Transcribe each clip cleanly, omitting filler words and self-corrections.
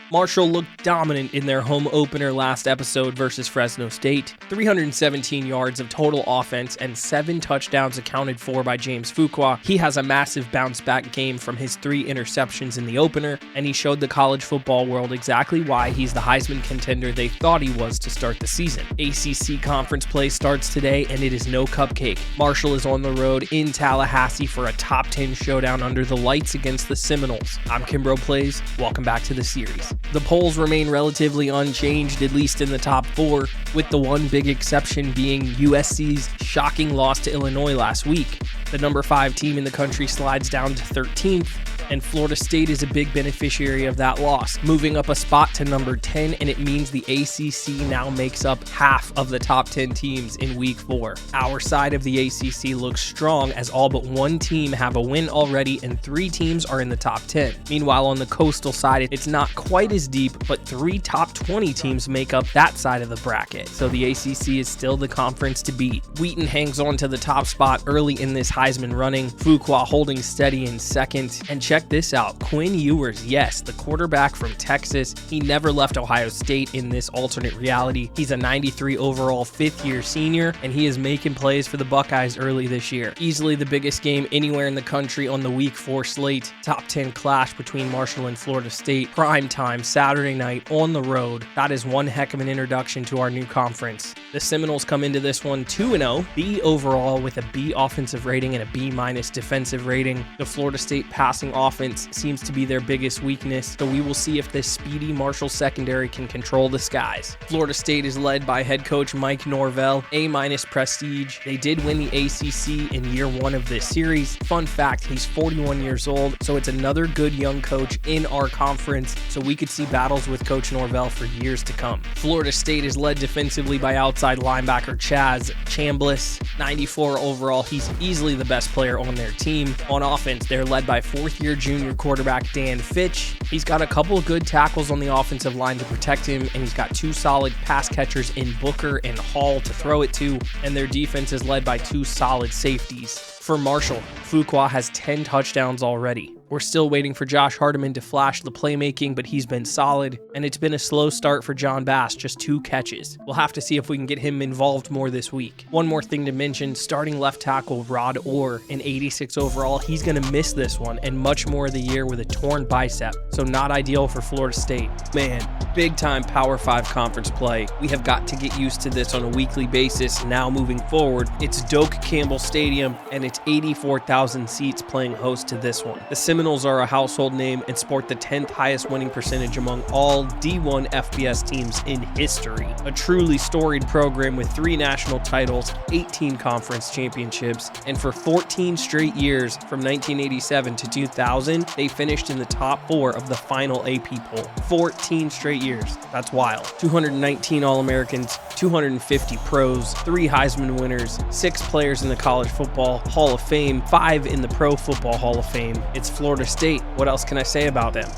Marshall looked dominant in their home opener last episode versus Fresno State. 317 yards of total offense and 7 touchdowns accounted for by James Fuqua. He has a massive bounce-back game from his 3 interceptions in the opener, and he showed the college football world exactly why he's the Heisman contender they thought he was to start the season. ACC conference play starts today, and it is no cupcake. Marshall is on the road in Tallahassee for a top 10 showdown under the lights against the Seminoles. I'm Kimbroplays. Welcome back to the series. The polls remain relatively unchanged, at least in the top 4, with the one big exception being USC's shocking loss to Illinois last week. The number 5 team in the country slides down to 13th, and Florida State is a big beneficiary of that loss, moving up a spot to number 10, and it means the ACC now makes up half of the top 10 teams in week 4. Our side of the ACC looks strong as all but 1 team have a win already and 3 teams are in the top 10. Meanwhile, on the coastal side, it's not quite as deep, but 3 top 20 teams make up that side of the bracket, so the ACC is still the conference to beat. Wheaton hangs on to the top spot early in this Heisman running, Fuqua holding steady in second, and check this out, Quinn Ewers, yes, the quarterback from Texas. He never left Ohio State in this alternate reality. He's a 93 overall 5th-year senior, and he is making plays for the Buckeyes early this year. Easily the biggest game anywhere in the country on the week 4 slate. Top 10 clash between Marshall and Florida State. Prime time, Saturday night, on the road. That is one heck of an introduction to our new conference. The Seminoles come into this one 2-0, B overall with a B offensive rating and a B- defensive rating. The Florida State passing offense seems to be their biggest weakness, so we will see if this speedy Marshall secondary can control the skies. Florida State is led by head coach Mike Norvell, A- prestige. They did win the ACC in year 1 of this series. Fun fact, he's 41 years old, so it's another good young coach in our conference, so we could see battles with Coach Norvell for years to come. Florida State is led defensively by outside linebacker Chaz Chambliss, 94 overall. He's easily the best player on their team. On offense, they're led by 4th-year junior quarterback Dan Fitch. He's got a couple of good tackles on the offensive line to protect him, and he's got 2 solid pass catchers in Booker and Hall to throw it to, and their defense is led by 2 solid safeties. For Marshall, Fuqua has 10 touchdowns already. We're still waiting for Josh Hardiman to flash the playmaking, but he's been solid, and it's been a slow start for John Bass, just 2 catches. We'll have to see if we can get him involved more this week. One more thing to mention, starting left tackle Rod Orr, an 86 overall, he's going to miss this one and much more of the year with a torn bicep, so not ideal for Florida State. Man, big time Power 5 conference play. We have got to get used to this on a weekly basis now moving forward. It's Doak Campbell Stadium, and it's 84,000 seats playing host to this one. The Seminoles are a household name and sport the 10th highest winning percentage among all D1 FBS teams in history. A truly storied program with 3 national titles, 18 conference championships, and for 14 straight years from 1987 to 2000, they finished in the top 4 of the final AP poll. 14 straight years. That's wild. 219 All-Americans, 250 pros, 3 Heisman winners, 6 players in the College Football Hall of Fame, 5 in the Pro Football Hall of Fame. It's Florida State. What else can I say about them?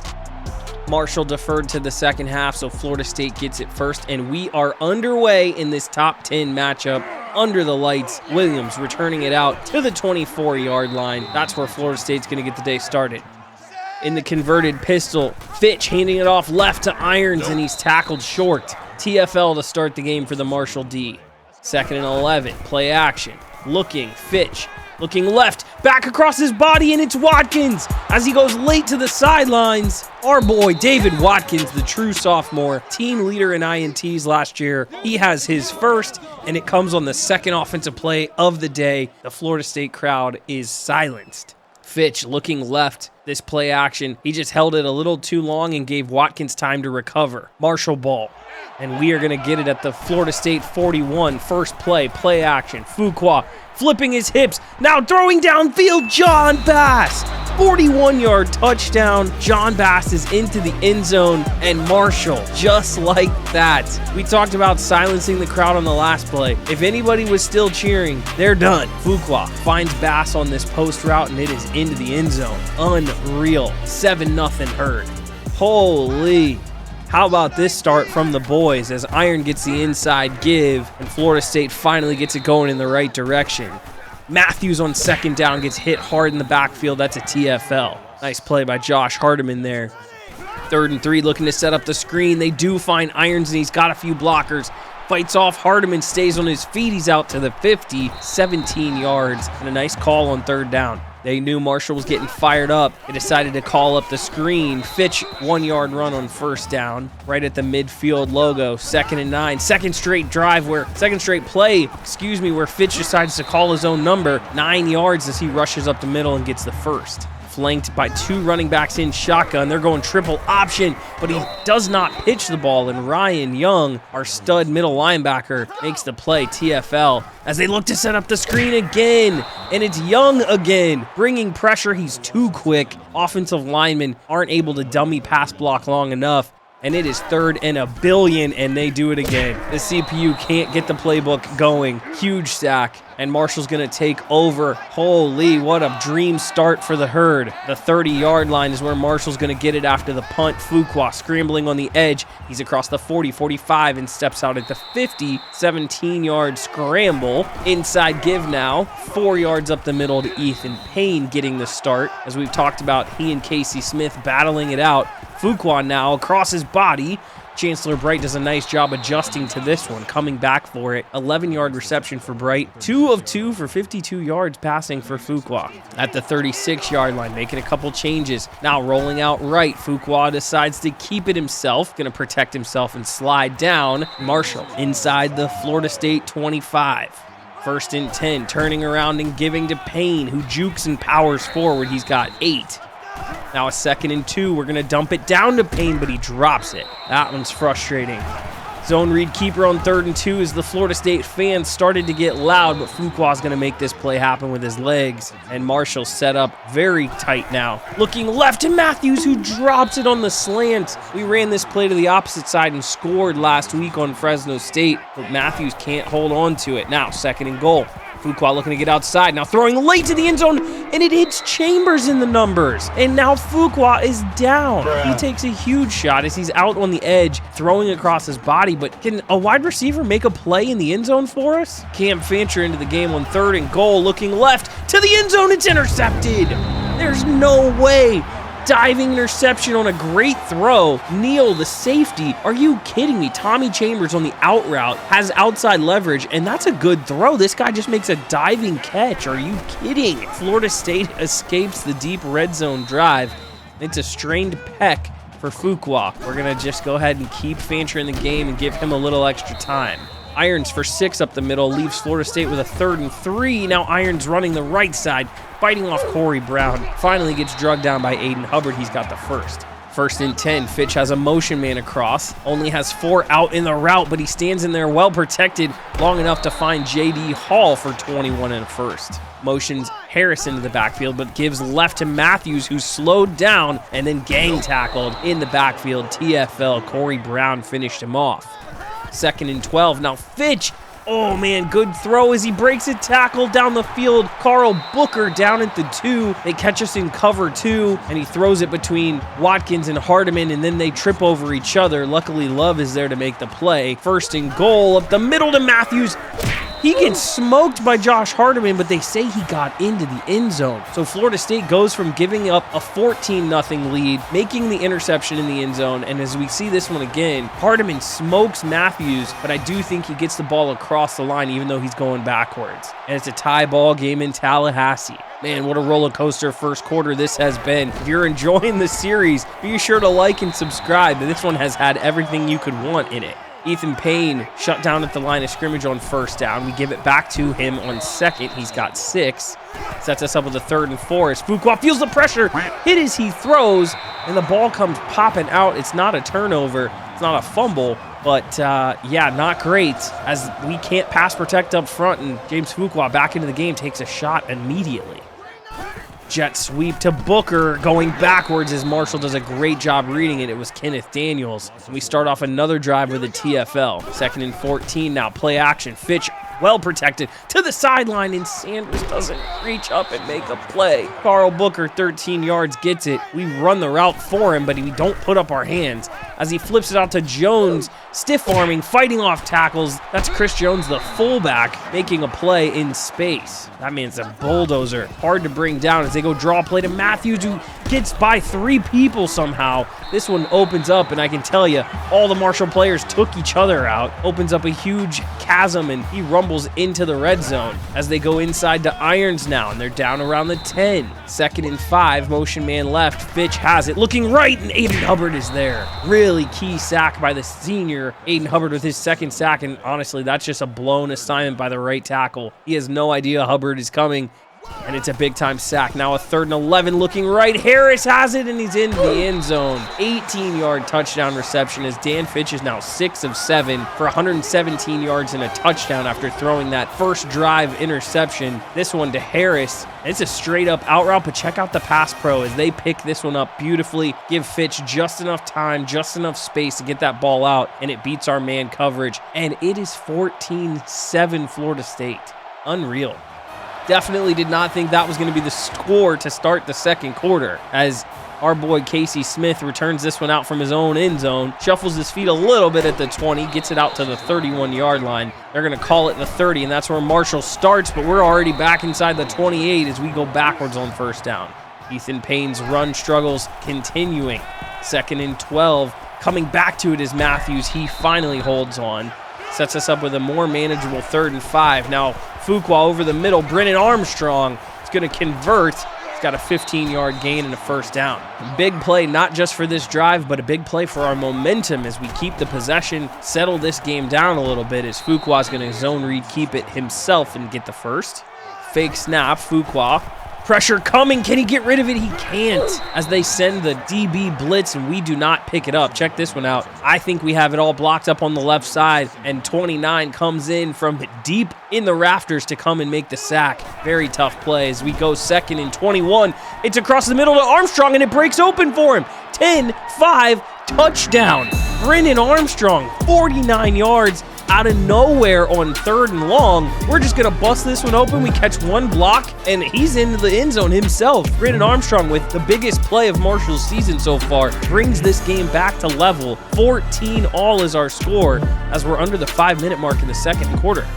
Marshall deferred to the second half, so Florida State gets it first, and we are underway in this top 10 matchup. Under the lights, Williams returning it out to the 24-yard line. That's where Florida State's going to get the day started. In the converted pistol, Fitch handing it off left to Irons, and he's tackled short. TFL to start the game for the Marshall D. 2nd and 11, play action. Looking, Fitch. Looking left, back across his body, and it's Watkins as he goes late to the sidelines. Our boy, David Watkins, the true sophomore, team leader in INTs last year. He has his first, and it comes on the 2nd offensive play of the day. The Florida State crowd is silenced. Fitch looking left. This play action, he just held it a little too long and gave Watkins time to recover. Marshall ball. And we are going to get it at the Florida State 41. First play action. Fuqua flipping his hips, now throwing downfield, John Bass. 41-yard touchdown. John Bass is into the end zone, and Marshall, just like that. We talked about silencing the crowd on the last play. If anybody was still cheering, they're done. Fuqua finds Bass on this post route, and it is into the end zone. Unreal. 7-0 Herd. Holy. How about this start from the boys as Iron gets the inside give and Florida State finally gets it going in the right direction. Matthews on 2nd down gets hit hard in the backfield. That's a TFL. Nice play by Josh Hardiman there. 3rd and 3, looking to set up the screen. They do find Irons, and he's got a few blockers. Fights off Hardiman, stays on his feet. He's out to the 50, 17 yards, and a nice call on 3rd down. They knew Marshall was getting fired up. They decided to call up the screen. Fitch, 1-yard run on 1st down, right at the midfield logo. 2nd and 9, second straight play, where Fitch decides to call his own number. 9 yards as he rushes up the middle and gets the first. Flanked by 2 running backs in shotgun. They're going triple option, but he does not pitch the ball, and Ryan Young, our stud middle linebacker, makes the play. TFL as they look to set up the screen again, and it's Young again, bringing pressure. He's too quick. Offensive linemen aren't able to dummy pass block long enough, and it is 3rd and a billion, and they do it again. The CPU can't get the playbook going. Huge sack, and Marshall's going to take over. Holy, what a dream start for the Herd. The 30-yard line is where Marshall's going to get it after the punt. Fuqua scrambling on the edge. He's across the 40, 45, and steps out at the 50. 17-yard scramble. Inside give now. 4 yards up the middle to Ethan Payne getting the start. As we've talked about, he and Casey Smith battling it out. Fuqua now across his body. Chancellor Bright does a nice job adjusting to this one, coming back for it. 11-yard reception for Bright. 2 of 2 for 52 yards passing for Fuqua. At the 36-yard line, making a couple changes. Now rolling out right. Fuqua decides to keep it himself. Going to protect himself and slide down. Marshall inside the Florida State 25. 1st and 10, turning around and giving to Payne, who jukes and powers forward. He's got 8. Now a 2nd and 2. We're going to dump it down to Payne, but he drops it. That one's frustrating. Zone read keeper on 3rd and 2 as the Florida State fans started to get loud, but Fuqua's going to make this play happen with his legs. And Marshall set up very tight now. Looking left to Matthews, who drops it on the slant. We ran this play to the opposite side and scored last week on Fresno State, but Matthews can't hold on to it. Now 2nd and goal. Fuqua looking to get outside, now throwing late to the end zone, and it hits Chambers in the numbers. And now Fuqua is down. He takes a huge shot as he's out on the edge, throwing across his body, but can a wide receiver make a play in the end zone for us? Cam Fancher into the game on 3rd and goal, looking left to the end zone, it's intercepted. There's no way. Diving interception on a great throw. Neal, the safety. Are you kidding me? Tommy Chambers on the out route has outside leverage, and that's a good throw. This guy just makes a diving catch. Are you kidding? Florida State escapes the deep red zone drive. It's a strained pec for Fuqua. We're going to just go ahead and keep Fancher in the game and give him a little extra time. Irons for 6 up the middle, leaves Florida State with a 3rd and 3. Now Irons running the right side, fighting off Corey Brown. Finally gets drugged down by Aiden Hubbard. He's got the first. 1st and 10, Fitch has a motion man across. Only has 4 out in the route, but he stands in there well protected, long enough to find J.D. Hall for 21 and a first. Motions Harrison to the backfield, but gives left to Matthews, who's slowed down and then gang tackled in the backfield. TFL, Corey Brown finished him off. 2nd and 12, now Fitch. Oh man, good throw as he breaks a tackle down the field. Carl Booker down at the 2. They catch us in cover 2, and he throws it between Watkins and Hardiman, and then they trip over each other. Luckily, Love is there to make the play. 1st and goal up the middle to Matthews. He gets smoked by Josh Hardiman, but they say he got into the end zone. So Florida State goes from giving up a 14-0 lead, making the interception in the end zone, and as we see this one again, Hardiman smokes Matthews, but I do think he gets the ball across the line even though he's going backwards. And it's a tie ball game in Tallahassee. Man, what a roller coaster first quarter this has been. If you're enjoying the series, be sure to like and subscribe. This one has had everything you could want in it. Ethan Payne shut down at the line of scrimmage on 1st down. We give it back to him on 2nd. He's got 6. Sets us up with a 3rd and 4 as Fuqua feels the pressure. Hit as he throws, and the ball comes popping out. It's not a turnover. It's not a fumble. But, yeah, not great as we can't pass protect up front, and James Fuqua back into the game takes a shot immediately. Jet sweep to Booker, going backwards as Marshall does a great job reading it. It was Kenneth Daniels. And we start off another drive with a TFL. 2nd and 14 now, play action. Fitch well protected to the sideline, and Sanders doesn't reach up and make a play. Carl Booker, 13 yards, gets it. We run the route for him, but we don't put up our hands as he flips it out to Jones, stiff-arming, fighting off tackles. That's Chris Jones, the fullback, making a play in space. That man's a bulldozer. Hard to bring down as they go draw play to Matthews, who gets by 3 people somehow. This one opens up, and I can tell you, all the Marshall players took each other out. Opens up a huge chasm, and he rumbles into the red zone as they go inside to Irons now, and they're down around the 10. 2nd and 5, motion man left. Fitch has it, looking right, and Aiden Hubbard is there. Really key sack by the senior. Aiden Hubbard with his 2nd sack, and honestly, that's just a blown assignment by the right tackle. He has no idea Hubbard is coming, and it's a big-time sack. Now a 3rd and 11, looking right. Harris has it, and he's in the end zone. 18-yard touchdown reception as Dan Fitch is now 6 of 7 for 117 yards and a touchdown after throwing that first drive interception. This one to Harris. It's a straight-up out route, but check out the pass pro as they pick this one up beautifully, give Fitch just enough time, just enough space to get that ball out, and it beats our man coverage. And it is 14-7 Florida State. Unreal. Definitely did not think that was going to be the score to start the second quarter, as our boy Casey Smith returns this one out from his own end zone, shuffles his feet a little bit at the 20, gets it out to the 31-yard line. They're going to call it the 30, and that's where Marshall starts, but we're already back inside the 28 as we go backwards on 1st down. Ethan Payne's run struggles continuing. 2nd and 12, coming back to it is Matthews. He finally holds on. Sets us up with a more manageable 3rd and 5. Now Fuqua over the middle. Brennan Armstrong is going to convert. He's got a 15-yard gain and a 1st down. Big play, not just for this drive, but a big play for our momentum as we keep the possession, settle this game down a little bit as Fuqua is going to zone read, keep it himself, and get the 1st. Fake snap, Fuqua. Pressure coming. Can he get rid of it? He can't as they send the DB blitz and we do not pick it up. Check this one out. I think we have it all blocked up on the left side, and 29 comes in from deep in the rafters to come and make the sack. Very tough play as we go 2nd and 21. It's across the middle to Armstrong, and it breaks open for him. 10-5 touchdown. Brennan Armstrong, 49 yards. Out of nowhere on 3rd and long. We're just going to bust this one open. We catch one block, and he's into the end zone himself. Brennan Armstrong, with the biggest play of Marshall's season so far, brings this game back to level. 14-all is our score as we're under the 5-minute mark in the second quarter.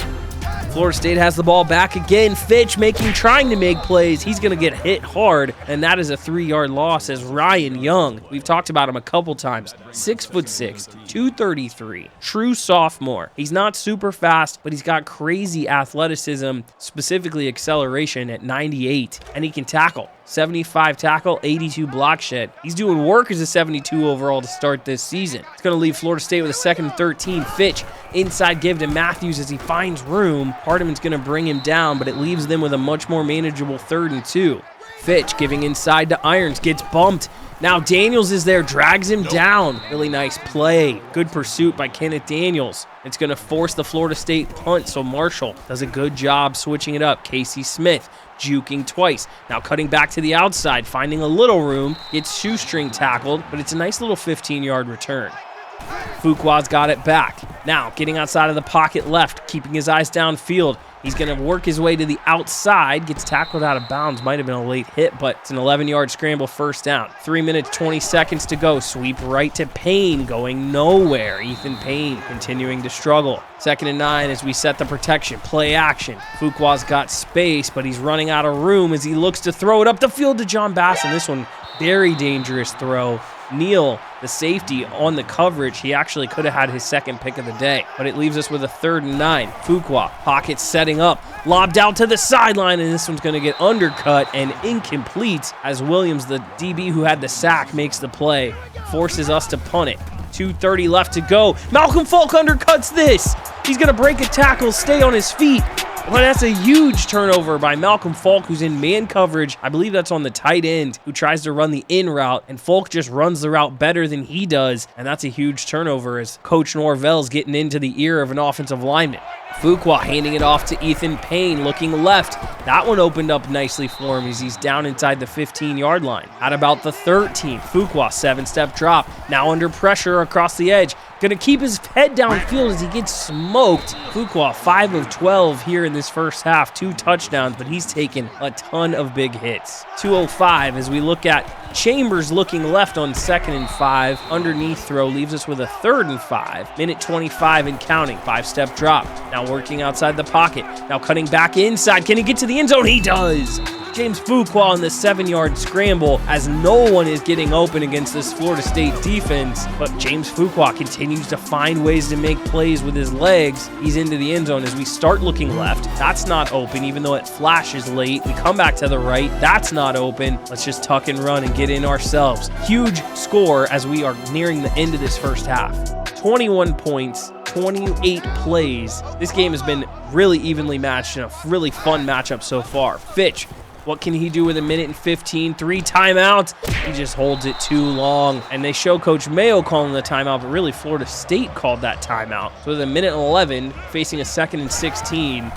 Florida State has the ball back again. Fitch trying to make plays. He's going to get hit hard, and that is a 3-yard loss as Ryan Young, we've talked about him a couple times, 6'6", 233, true sophomore. He's not super fast, but he's got crazy athleticism, specifically acceleration at 98, and he can tackle. 75 tackle, 82 block shed. He's doing work as a 72 overall to start this season. It's going to leave Florida State with a 2nd and 13. Fitch, inside give to Matthews as he finds room. Hardiman's going to bring him down, but it leaves them with a much more manageable 3rd and 2. Fitch giving inside to Irons, gets bumped. Now Daniels is there, drags him down. Really nice play. Good pursuit by Kenneth Daniels. It's going to force the Florida State punt, so Marshall does a good job switching it up. Casey Smith juking twice. Now cutting back to the outside, finding a little room, gets shoestring tackled, but it's a nice little 15-yard return. Fuqua's got it back. Now getting outside of the pocket left, keeping his eyes downfield. He's going to work his way to the outside, gets tackled out of bounds. Might have been a late hit, but it's an 11-yard scramble, 1st down. 3 minutes, 20 seconds to go. Sweep right to Payne, going nowhere. Ethan Payne continuing to struggle. 2nd and 9 as we set the protection. Play action. Fuqua's got space, but he's running out of room as he looks to throw it up the field to John Bass. And this one, very dangerous throw. Neal, the safety, on the coverage. He actually could have had his 2nd pick of the day, but it leaves us with a 3rd and 9. Fuqua, pocket setting up, lobbed out to the sideline, and this one's going to get undercut and incomplete as Williams, the DB who had the sack, makes the play, forces us to punt it. 2:30 left to go. Malcolm Falk undercuts this. He's going to break a tackle, stay on his feet. But that's a huge turnover by Malcolm Falk, who's in man coverage. I believe that's on the tight end, who tries to run the in route, and Falk just runs the route better than he does, and that's a huge turnover as Coach Norvell's getting into the ear of an offensive lineman. Fuqua handing it off to Ethan Payne, looking left. That one opened up nicely for him as he's down inside the 15-yard line. At about the 13, Fuqua, 7-step drop. Now under pressure across the edge. Gonna keep his head downfield as he gets smoked. Fuqua, 5 of 12 here in this first half, 2 touchdowns, but he's taken a ton of big hits. 205 as we look at Chambers looking left on 2nd and 5. Underneath throw leaves us with a 3rd and 5. Minute 25 and counting. 5-step drop. Now working outside the pocket. Now cutting back inside. Can he get to the end zone? He does. James Fuqua on the 7-yard scramble as no one is getting open against this Florida State defense, but James Fuqua continues to find ways to make plays with his legs. He's into the end zone as we start looking left. That's not open, even though it flashes late. We come back to the right. That's not open. Let's just tuck and run and get in ourselves. Huge score as we are nearing the end of this first half. 21 points, 28 plays. This game has been really evenly matched and a really fun matchup so far. Fitch, what can he do with a minute and 15? 3 timeouts. He just holds it too long. And they show Coach Mayo calling the timeout, but really Florida State called that timeout. So with a minute and 11, facing a 2nd and 16.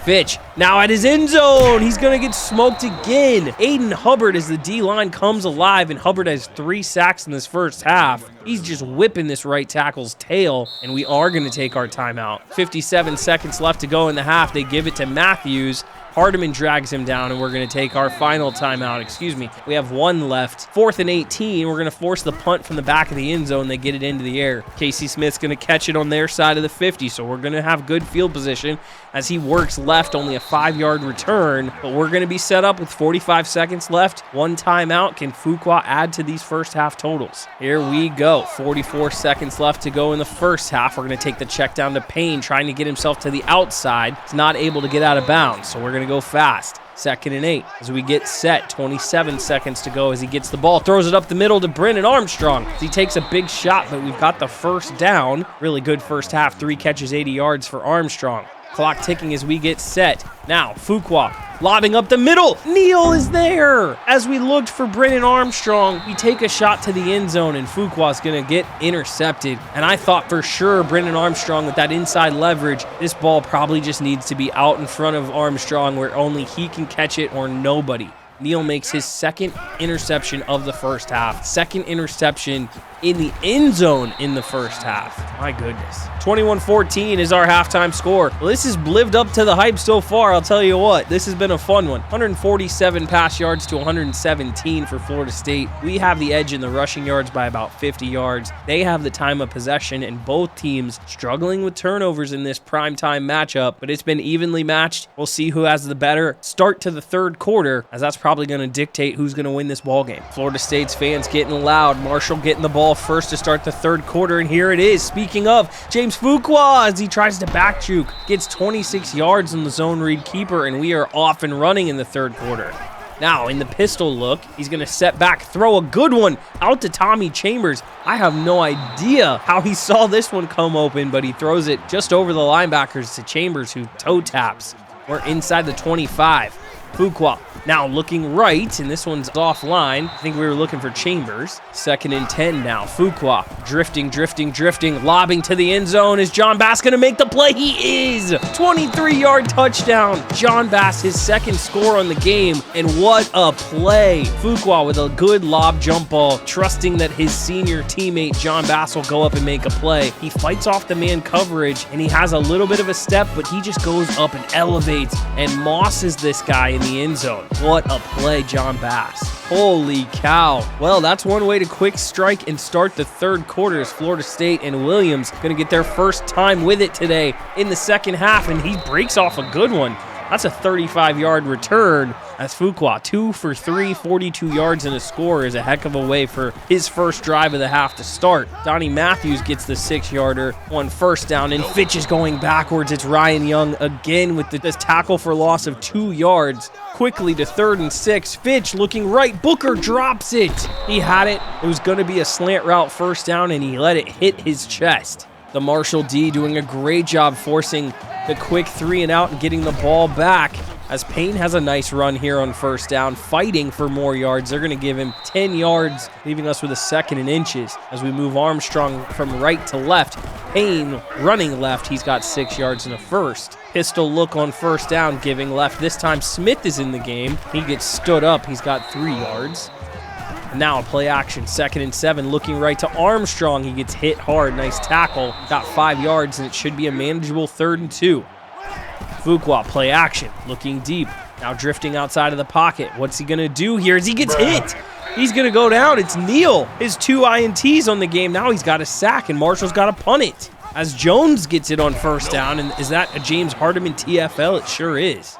Fitch now at his end zone. He's going to get smoked again. Aiden Hubbard as the D-line comes alive, and Hubbard has 3 sacks in this first half. He's just whipping this right tackle's tail, and we are going to take our timeout. 57 seconds left to go in the half. They give it to Matthews. Hardiman drags him down, and we're going to take our final timeout. Excuse me. We have 1 left. 4th and 18. We're going to force the punt from the back of the end zone. They get it into the air. Casey Smith's going to catch it on their side of the 50, so we're going to have good field position as he works left, only a 5-yard return, but we're going to be set up with 45 seconds left. 1 timeout. Can Fuqua add to these first half totals? Here we go. 44 seconds left to go in the first half. We're going to take the check down to Payne, trying to get himself to the outside. He's not able to get out of bounds, so we're going to go fast. 2nd and 8 as we get set. 27 seconds to go as he gets the ball. Throws it up the middle to Brennan Armstrong. He takes a big shot, but we've got the first down. Really good first half. 3 catches, 80 yards for Armstrong. Clock ticking as we get set. Now, Fuqua lobbing up the middle. Neal is there. As we looked for Brennan Armstrong, we take a shot to the end zone, and Fuqua's going to get intercepted. And I thought for sure Brennan Armstrong with that inside leverage, this ball probably just needs to be out in front of Armstrong where only he can catch it or nobody. Neal makes his 2nd interception of the first half. 2nd interception in the end zone in the first half. My goodness. 21-14 is our halftime score. Well, this has lived up to the hype so far, I'll tell you what. This has been a fun one. 147 pass yards to 117 for Florida State. We have the edge in the rushing yards by about 50 yards. They have the time of possession, and both teams struggling with turnovers in this primetime matchup, but it's been evenly matched. We'll see who has the better start to the 3rd quarter, as that's probably going to dictate who's going to win this ball game. Florida State's fans getting loud. Marshall getting the ball first to start the 3rd quarter, and here it is. Speaking of, James Fuqua, as he tries to back juke, gets 26 yards in the zone read keeper, and we are off and running in the 3rd quarter. Now, in the pistol look, he's going to set back, throw a good one out to Tommy Chambers. I have no idea how he saw this one come open, but he throws it just over the linebackers to Chambers, who toe taps. We're inside the 25. Fuqua now looking right, and this one's offline. I think we were looking for Chambers. 2nd and 10 now. Fuqua drifting, lobbing to the end zone. Is John Bass going to make the play? He is! 23-yard touchdown. John Bass, his 2nd score on the game, and what a play. Fuqua with a good lob jump ball, trusting that his senior teammate John Bass will go up and make a play. He fights off the man coverage, and he has a little bit of a step, but he just goes up and elevates and mosses this guy in the end zone. What a play, John Bass. Holy cow. Well, that's one way to quick strike and start the 3rd quarter as Florida State and Williams going to get their first time with it today in the 2nd half, and he breaks off a good one. That's a 35-yard return as Fuqua, 2 for 3, 42 yards and a score is a heck of a way for his first drive of the half to start. Donnie Matthews gets the 6-yarder, 1 first down, and Fitch is going backwards. It's Ryan Young again with this tackle for loss of 2 yards. Quickly to 3rd and 6. Fitch looking right. Booker drops it. He had it. It was going to be a slant route first down, and he let it hit his chest. The Marshall D doing a great job forcing the quick 3 and out and getting the ball back as Payne has a nice run here on first down, fighting for more yards. They're going to give him 10 yards, leaving us with a 2nd and inches as we move Armstrong from right to left. Payne running left. He's got 6 yards and a first. Pistol look on first down, giving left. This time Smith is in the game. He gets stood up. He's got 3 yards. And now a play action, 2nd and 7, looking right to Armstrong. He gets hit hard, nice tackle, got 5 yards, and it should be a manageable 3rd and 2. Fuqua, play action, looking deep, now drifting outside of the pocket. What's he gonna do here as he gets hit? He's gonna go down. It's Neal, his 2 INTs on the game. Now he's got a sack, and Marshall's got to punt it. As Jones gets it on 1st down, and is that a James Hardiman TFL? It sure is.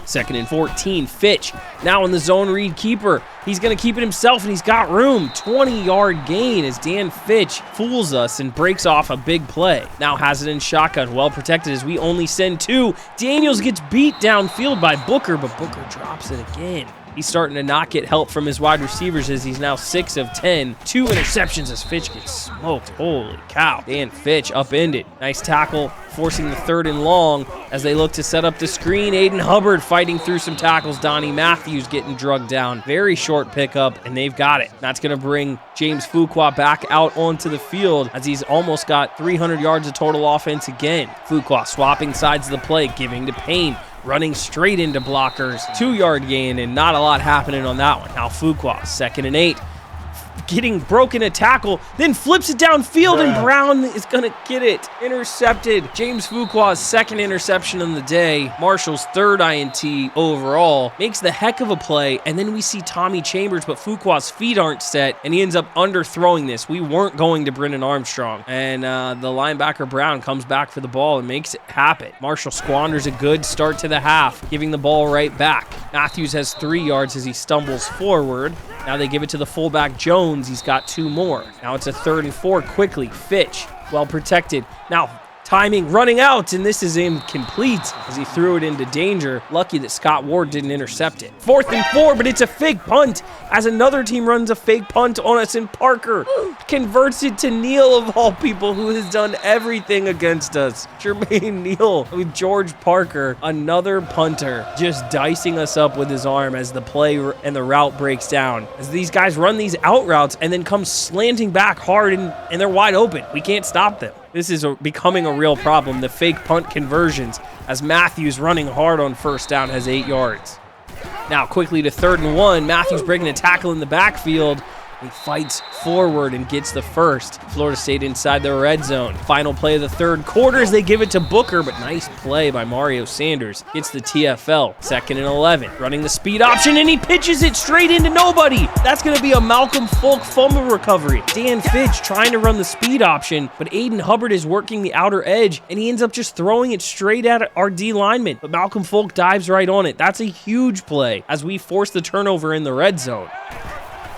2nd and 14, Fitch, now in the zone read keeper. He's going to keep it himself, and he's got room. 20-yard gain as Dan Fitch fools us and breaks off a big play. Now has it in shotgun, well protected as we only send 2. Daniels gets beat downfield by Booker, but Booker drops it again. He's starting to not get help from his wide receivers as he's now 6 of 10. 2 interceptions as Fitch gets smoked. Holy cow. Dan Fitch upended. Nice tackle, forcing the 3rd and long as they look to set up the screen. Aiden Hubbard fighting through some tackles. Donnie Matthews getting drugged down. Very short pickup, and they've got it. That's going to bring James Fuqua back out onto the field as he's almost got 300 yards of total offense again. Fuqua swapping sides of the play, giving to Payne. Running straight into blockers, 2-yard gain, and not a lot happening on that one. Now Fuqua, 2nd and 8, getting broken a tackle, then flips it downfield, and Brown is going to get it. Intercepted. James Fuqua's 2nd interception of the day. Marshall's 3rd INT overall. Makes the heck of a play, and then we see Tommy Chambers, but Fuqua's feet aren't set, and he ends up underthrowing this. We weren't going to Brennan Armstrong, and the linebacker Brown comes back for the ball and makes it happen. Marshall squanders a good start to the half, giving the ball right back. Matthews has 3 yards as he stumbles forward. Now they give it to the fullback Jones. He's got 2 more. Now it's a 3rd and 4 quickly. Fitch, well protected. Now timing, running out, and this is incomplete as he threw it into danger. Lucky that Scott Ward didn't intercept it. 4th and 4, but it's a fake punt as another team runs a fake punt on us, and Parker converts it to Neal, of all people, who has done everything against us. Jermaine Neal with George Parker, another punter, just dicing us up with his arm as the play and the route breaks down. As these guys run these out routes and then come slanting back hard, and they're wide open. We can't stop them. This is becoming a real problem, the fake punt conversions, as Matthews running hard on 1st down has 8 yards. Now quickly to 3rd and 1, Matthews breaking a tackle in the backfield. He fights forward and gets the 1st. Florida State inside the red zone. Final play of the 3rd quarter as they give it to Booker, but nice play by Mario Sanders. Gets the TFL. 2nd and 11. Running the speed option, and he pitches it straight into nobody. That's going to be a Malcolm Folk fumble recovery. Dan Fitch trying to run the speed option, but Aiden Hubbard is working the outer edge, and he ends up just throwing it straight at our D lineman. But Malcolm Folk dives right on it. That's a huge play as we force the turnover in the red zone.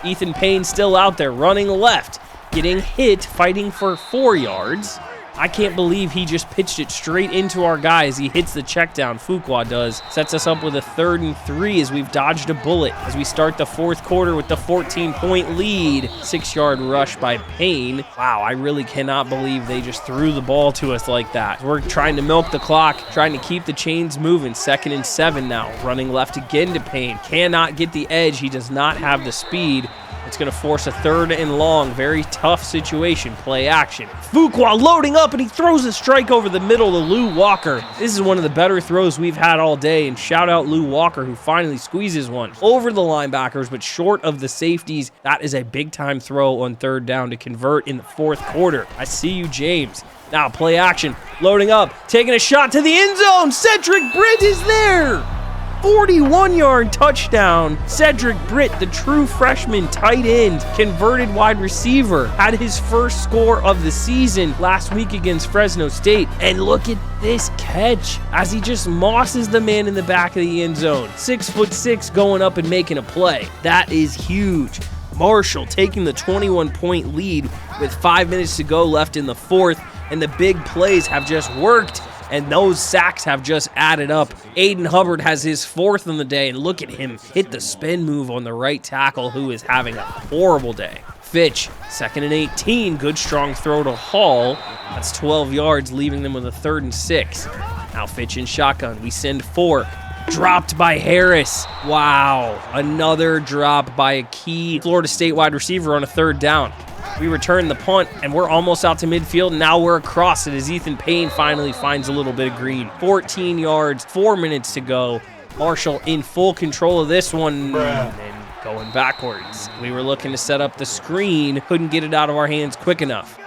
Ethan Payne still out there, running left, getting hit, fighting for 4 yards. I can't believe he just pitched it straight into our guy as he hits the check down. Fuqua does. Sets us up with a 3rd and 3 as we've dodged a bullet. As we start the 4th quarter with the 14-point lead. 6-yard rush by Payne. Wow, I really cannot believe they just threw the ball to us like that. We're trying to milk the clock, trying to keep the chains moving. 2nd and 7 now. Running left again to Payne. Cannot get the edge. He does not have the speed. It's going to force a 3rd and long. Very tough situation. Play action. Fuqua loading up, and he throws a strike over the middle to Lou Walker. This is one of the better throws we've had all day, and shout out Lou Walker, who finally squeezes one over the linebackers, but short of the safeties. That is a big-time throw on 3rd down to convert in the 4th quarter. I see you, James. Now play action. Loading up. Taking a shot to the end zone. Cedric Britt is there. 41-yard touchdown. Cedric Britt, the true freshman tight end, converted wide receiver, had his 1st score of the season last week against Fresno State. And look at this catch as he just mosses the man in the back of the end zone. 6'6" going up and making a play. That is huge. Marshall taking the 21-point lead with 5 minutes to go left in the 4th, and the big plays have just worked. And those sacks have just added up. Aiden Hubbard has his 4th on the day, and look at him hit the spin move on the right tackle, who is having a horrible day. Fitch, 2nd and 18, good strong throw to Hall. That's 12 yards, leaving them with a 3rd and 6. Now Fitch in shotgun, we send 4. Dropped by Harris. Wow, another drop by a key Florida State wide receiver on a 3rd down. We return the punt, and we're almost out to midfield, and now we're across it as Ethan Payne finally finds a little bit of green. 14 yards, 4 minutes to go. Marshall in full control of this one, and Going backwards. We were looking to set up the screen, couldn't get it out of our hands quick enough.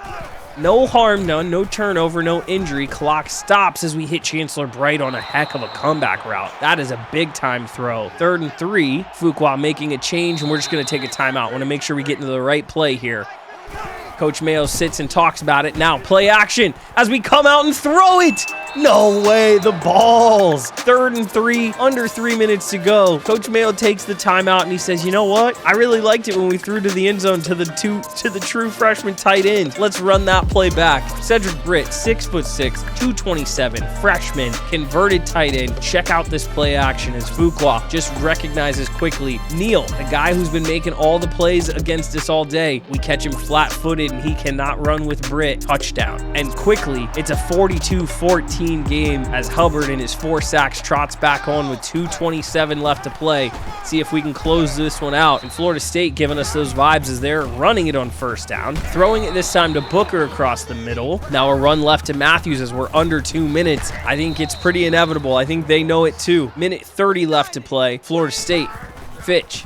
No harm done, no turnover, no injury. Clock stops as we hit Chancellor Bright on a heck of a comeback route. That is a big-time throw. 3rd and 3, Fuqua making a change, and we're just going to take a timeout. Want to make sure we get into the right play here. Coach Mayo sits and talks about it. Now play action as we come out and throw it. No way, the balls. 3rd and 3, under 3 minutes to go. Coach Mayo takes the timeout and he says, you know what? I really liked it when we threw to the end zone to the true freshman tight end. Let's run that play back. Cedric Britt, 6'6", 227, freshman, converted tight end. Check out this play action as Fuqua just recognizes quickly Neil, the guy who's been making all the plays against us all day. We catch him flat-footed and he cannot run with Britt. Touchdown. And quickly, it's a 42-14 game as Hubbard in his 4 sacks trots back on with 2:27 left to play. See if we can close this one out. And Florida State giving us those vibes as they're running it on 1st down. Throwing it this time to Booker across the middle. Now a run left to Matthews as we're under 2 minutes. I think it's pretty inevitable. I think they know it too. Minute 30 left to play. Florida State. Fitch.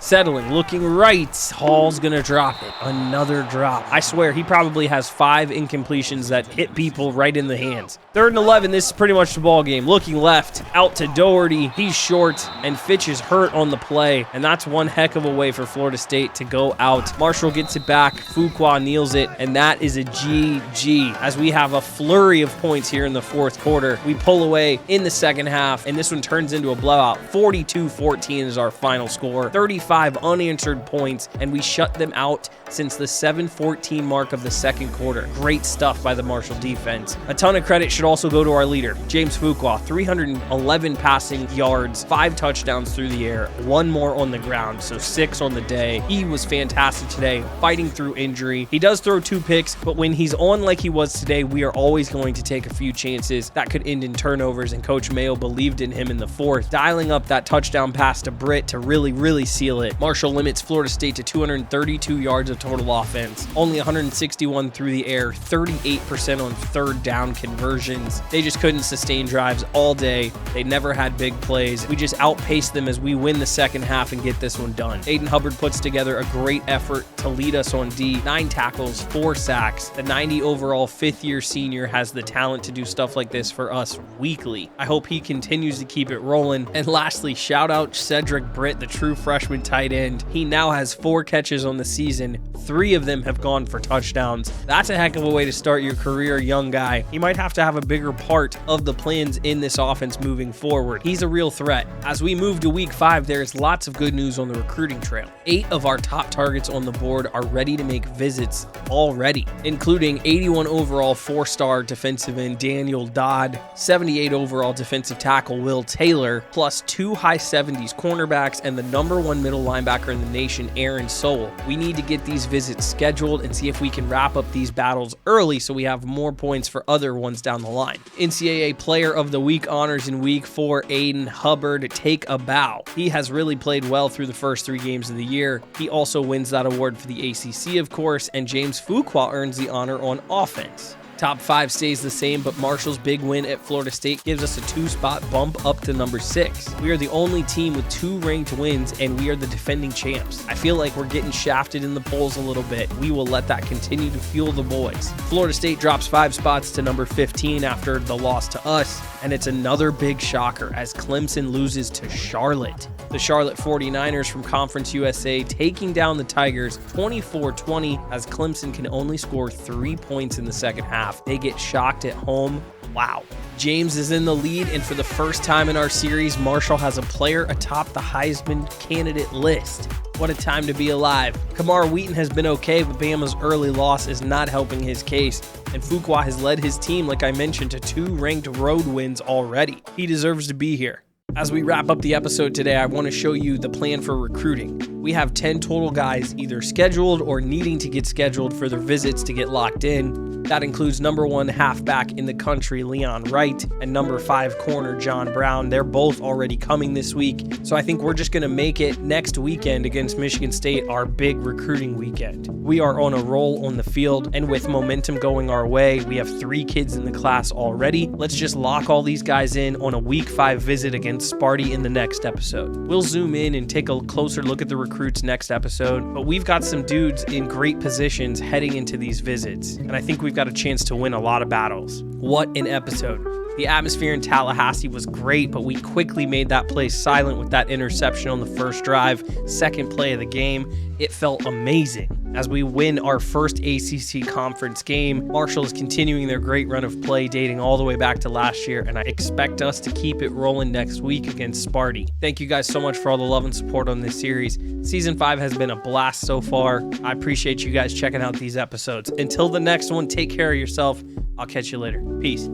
Settling, looking right. Hall's gonna drop it. Another drop. I swear, he probably has 5 incompletions that hit people right in the hands. 3rd and 11, this is pretty much the ball game. Looking left, out to Doherty. He's short, and Fitch is hurt on the play, and that's one heck of a way for Florida State to go out. Marshall gets it back. Fuqua kneels it, and that is a GG. As we have a flurry of points here in the 4th quarter, we pull away in the 2nd half, and this one turns into a blowout. 42-14 is our final score. 35 unanswered points, and we shut them out since the 7:14 mark of the 2nd quarter. Great stuff by the Marshall defense. A ton of credit should also go to our leader, James Fuqua. 311 passing yards, 5 touchdowns through the air, 1 more on the ground, so 6 on the day. He was fantastic today, fighting through injury. He does throw 2 picks, but when he's on like he was today, we are always going to take a few chances that could end in turnovers, and Coach Mayo believed in him in the 4th, dialing up that touchdown pass to Britt to really seal it. Marshall limits Florida State to 232 yards of total offense, only 161 through the air, 38% on 3rd down conversions. They just couldn't sustain drives all day. They never had big plays. We just outpaced them as we win the 2nd half and get this one done. Aiden Hubbard puts together a great effort to lead us on D. 9 tackles, 4 sacks. The 90 overall 5th-year senior has the talent to do stuff like this for us weekly. I hope he continues to keep it rolling. And lastly, shout out Cedric Britt, the true freshman tight end. He now has 4 catches on the season. 3 of them have gone for touchdowns. That's a heck of a way to start your career, young guy. He might have to have a bigger part of the plans in this offense moving forward. He's a real threat. As we move to week 5, there's lots of good news on the recruiting trail. 8 of our top targets on the board are ready to make visits already, including 81 overall 4-star defensive end Daniel Dodd, 78 overall defensive tackle Will Taylor, plus 2 high 70s cornerbacks and the #1 middle linebacker in the nation, Aaron Sowell. We need to get these visits scheduled and see if we can wrap up these battles early so we have more points for other ones down the line. NCAA Player of the Week honors in week 4, Aiden Hubbard. Take a bow. He has really played well through the first 3 games of the year. He also wins that award for the ACC, of course, and James Fuqua earns the honor on offense. Top 5 stays the same, but Marshall's big win at Florida State gives us a 2-spot bump up to number 6. We are the only team with 2 ranked wins, and we are the defending champs. I feel like we're getting shafted in the polls a little bit. We will let that continue to fuel the boys. Florida State drops 5 spots to number 15 after the loss to us, and it's another big shocker as Clemson loses to Charlotte. The Charlotte 49ers from Conference USA taking down the Tigers 24-20 as Clemson can only score 3 points in the 2nd half. They get shocked at home. Wow. James is in the lead, and for the first time in our series, Marshall has a player atop the Heisman candidate list. What a time to be alive. Kamar Wheaton has been okay, but Bama's early loss is not helping his case, and Fuqua has led his team, like I mentioned, to 2 ranked road wins already. He deserves to be here. As we wrap up the episode today, I want to show you the plan for recruiting. We have 10 total guys either scheduled or needing to get scheduled for their visits to get locked in. That includes number 1 halfback in the country, Leon Wright, and number 5 corner, John Brown. They're both already coming this week. So I think we're just going to make it next weekend against Michigan State our big recruiting weekend. We are on a roll on the field, and with momentum going our way, we have 3 kids in the class already. Let's just lock all these guys in on a week 5 visit against Sparty in the next episode. We'll zoom in and take a closer look at the recruits next episode, but we've got some dudes in great positions heading into these visits, and I think we've got a chance to win a lot of battles. What an episode. The atmosphere in Tallahassee was great, but we quickly made that place silent with that interception on the first drive, second play of the game. It felt amazing. As we win our first ACC conference game, Marshall is continuing their great run of play dating all the way back to last year, and I expect us to keep it rolling next week against Sparty. Thank you guys so much for all the love and support on this series. Season 5 has been a blast so far. I appreciate you guys checking out these episodes. Until the next one, take care of yourself. I'll catch you later. Peace.